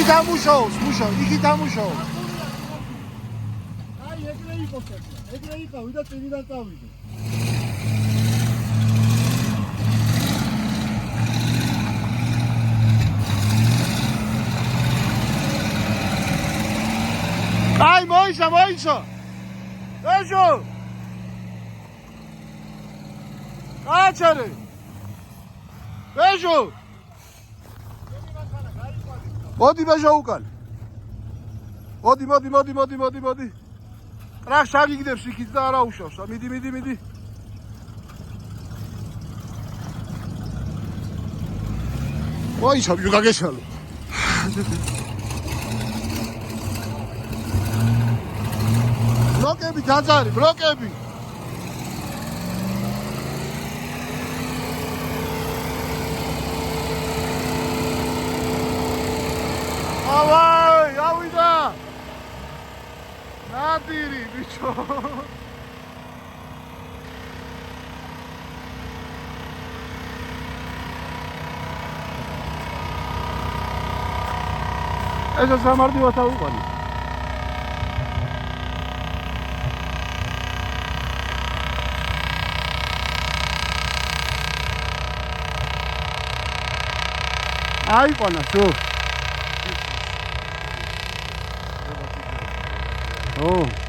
იქით ამუშაოს, იქით ამუშაოს. აი ეგრე იყო ხერხი. ეგრე იყავი და წინიდან წავიდე. აი მოიშა. ბეჟო. კაჩარე. ბეჟო. მოდი ბეჟო უკან. მოდი. ტრაქს აგიგდებს იქით და არა უშავს. მიდი. მოიშა გაგეშალო. ბლოკები დაძარი, ბლოკები. ავაი, ავიდა. ნადირი, ბიჭო. ეს სამარდივად აუყანი. აიყვანა შო. ო